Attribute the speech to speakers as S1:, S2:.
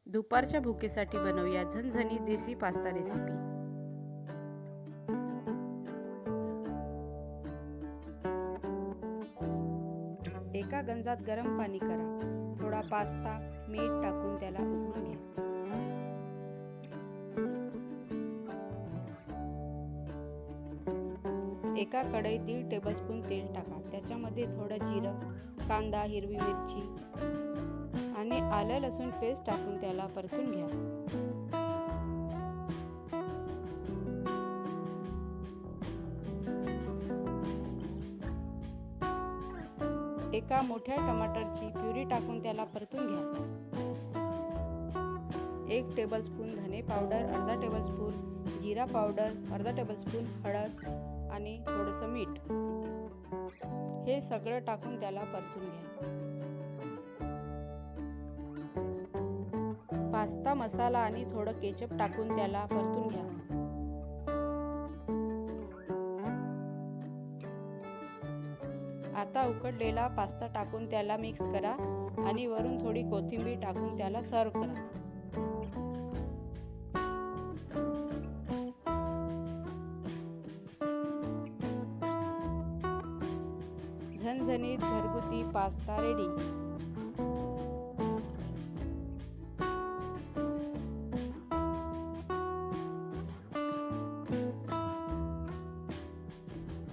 S1: दुपारच्या भुकेसाठी बनवूया झणझणीत देसी पास्ता रेसिपी। एका गंजात गरम पाणी करा, थोडा पास्ता मीठ टाकून त्याला उकळून घ्या। एका कढईत 1.5 टेबलस्पून तेल टाका, त्याच्यामध्ये थोडं जिरं, कांदा, हिरवी मिरची आणि आलं लसूण पेस्ट टाकून त्याला परतून घ्या। एका मोठ्या टमाटरची प्युरी टाकून त्याला परतून घ्या। 1 टेबलस्पून धने पावडर, अर्धा टेबलस्पून जिरा पावडर, अर्धा टेबलस्पून हळद आणि थोडंसं मीठ, हे सगळं टाकून त्याला परतून घ्या। पास्ता मसाला आणि थोडं केचप टाकून त्याला परतून घ्या। आता उकडलेला पास्ता टाकून त्याला मिक्स करा आणि वरून थोडी कोथिंबीर टाकून त्याला सर्व करा। झणझणीत घरगुती पास्ता रेडी।